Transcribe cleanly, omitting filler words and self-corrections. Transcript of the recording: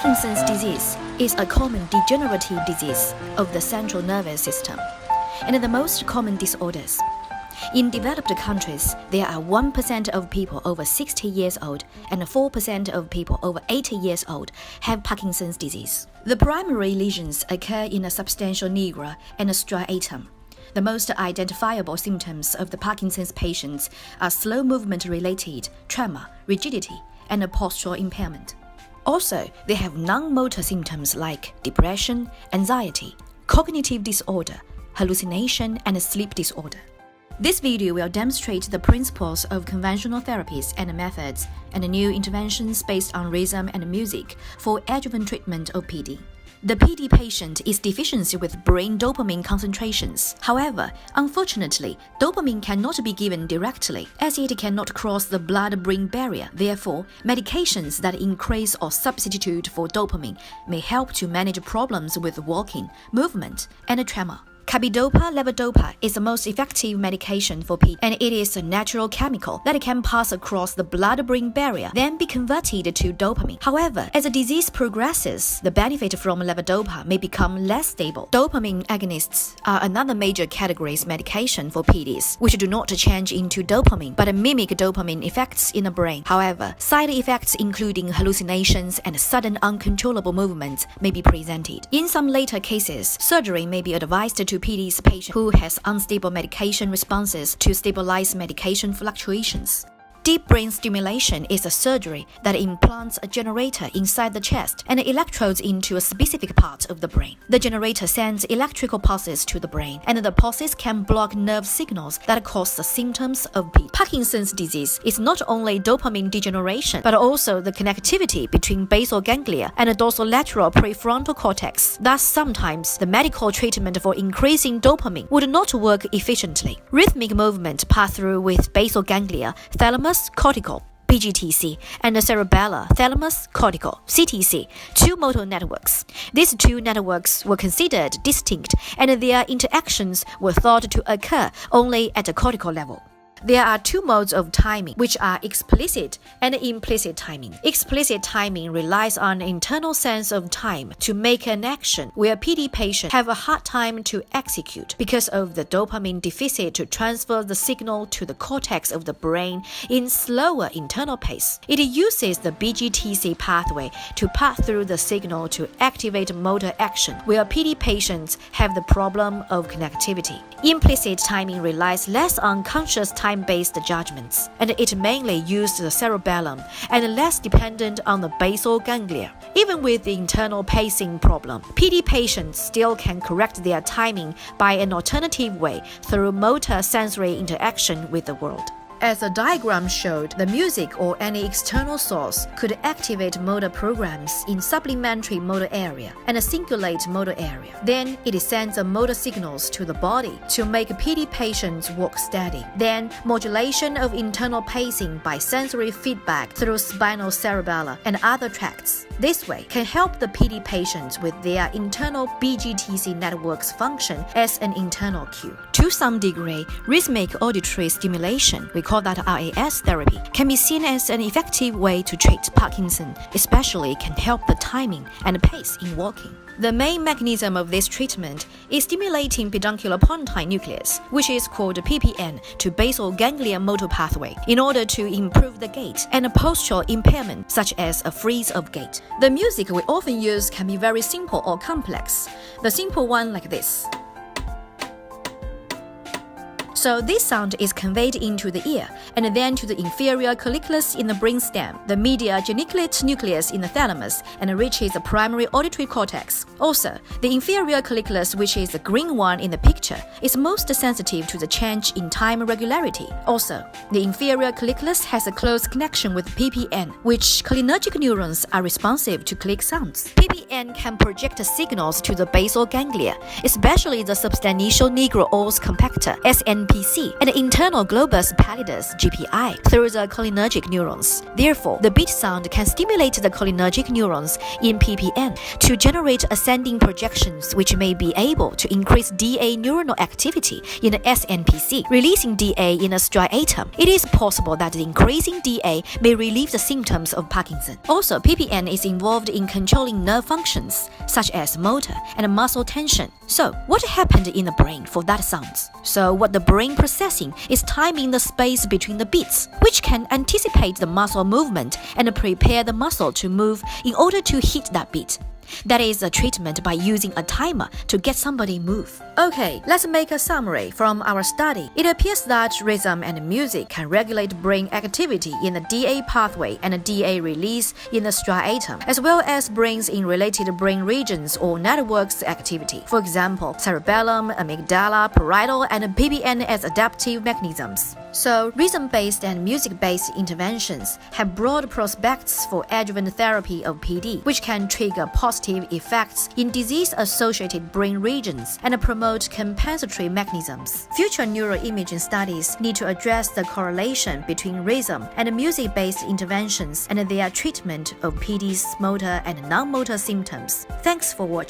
Parkinson's disease is a common degenerative disease of the central nervous system and the most common disorders. In developed countries, there are 1% of people over 60 years old and 4% of people over 80 years old have Parkinson's disease. The primary lesions occur in a substantia nigra and a striatum. The most identifiable symptoms of the Parkinson's patients are slow movement-related tremor, rigidity, and a postural impairment. Also, they have non-motor symptoms like depression, anxiety, cognitive disorder, hallucination, and sleep disorder. This video will demonstrate the principles of conventional therapies and methods and new interventions based on rhythm and music for adjuvant treatment of PD. The PD patient is deficient with brain dopamine concentrations. However, unfortunately, dopamine cannot be given directly as it cannot cross the blood-brain barrier. Therefore, medications that increase or substitute for dopamine may help to manage problems with walking, movement, and tremor. Carbidopa-levodopa is the most effective medication for PD, and it is a natural chemical that can pass across the blood-brain barrier, then be converted to dopamine. However, as the disease progresses, the benefit from levodopa may become less stable. Dopamine agonists are another major category's medication for PDs, which do not change into dopamine, but mimic dopamine effects in the brain. However, side effects including hallucinations and sudden uncontrollable movements may be presented. In some later cases, surgery may be advised to PD's patient who has unstable medication responses to stabilize medication fluctuations. Deep brain stimulation is a surgery that implants a generator inside the chest and electrodes into a specific part of the brain. The generator sends electrical pulses to the brain, and the pulses can block nerve signals that cause the symptoms of PD. Parkinson's disease is not only dopamine degeneration, but also the connectivity between basal ganglia and the dorsolateral prefrontal cortex. Thus, sometimes the medical treatment for increasing dopamine would not work efficiently. Rhythmic movement pass through with basal ganglia, thalamus, cortical, BGTC, and the cerebellar, thalamus, cortical, CTC, two motor networks. These two networks were considered distinct, and their interactions were thought to occur only at the cortical level. There are two modes of timing, which are explicit and implicit timing. Explicit timing relies on an internal sense of time to make an action, where PD patients have a hard time to execute because of the dopamine deficit to transfer the signal to the cortex of the brain in slower internal pace. It uses the BGTC pathway to pass through the signal to activate motor action, where PD patients have the problem of connectivity. Implicit timing relies less on conscious time-based judgments, and it mainly uses the cerebellum and less dependent on the basal ganglia. Even with the internal pacing problem, PD patients still can correct their timing by an alternative way through motor sensory interaction with the world. As the diagram showed, the music or any external source could activate motor programs in supplementary motor area and a cingulate motor area. Then it sends the motor signals to the body to make PD patients walk steady. Then modulation of internal pacing by sensory feedback through spinal cerebellar and other tracts. This way can help the PD patients with their internal BGTC networks function as an internal cue. To some degree, rhythmic auditory stimulation, we call that RAS therapy, can be seen as an effective way to treat Parkinson, especially can help the timing and pace in walking. The main mechanism of this treatment is stimulating pedunculopontine nucleus, which is called PPN, to basal ganglia motor pathway, in order to improve the gait and a postural impairment such as a freeze of gait. The music we often use can be very simple or complex. The simple one like this. So this sound is conveyed into the ear and then to the inferior colliculus in the brainstem, the medial geniculate nucleus in the thalamus, and reaches the primary auditory cortex. Also, the inferior colliculus, which is the green one in the picture, is most sensitive to the change in time regularity. Also, the inferior colliculus has a close connection with PPN, which cholinergic neurons are responsive to click sounds. PPN can project signals to the basal ganglia, especially the substantial nigra os compactor, SNP, SNPC, and internal globus pallidus GPI through the cholinergic neurons. Therefore, the beat sound can stimulate the cholinergic neurons in PPN to generate ascending projections which may be able to increase DA neuronal activity in the SNPC, releasing DA in a striatum. It is possible that the increasing DA may relieve the symptoms of Parkinson. Also, PPN is involved in controlling nerve functions such as motor and muscle tension. So, what happened in the brain for that sounds? So, what the brain processing is timing the space between the beats, which can anticipate the muscle movement and prepare the muscle to move in order to hit that beat. That is a treatment by using a timer to get somebody move. Okay, let's make a summary from our study. It appears that rhythm and music can regulate brain activity in the DA pathway and the DA release in the striatum, as well as brains in related brain regions or networks activity. For example, cerebellum, amygdala, parietal, and PPN as adaptive mechanisms. So, rhythm-based and music-based interventions have broad prospects for adjuvant therapy of PD, which can trigger positive effects in disease-associated brain regions and promote compensatory mechanisms. Future neuroimaging studies need to address the correlation between rhythm and music-based interventions and their treatment of PD's motor and non-motor symptoms. Thanks for watching.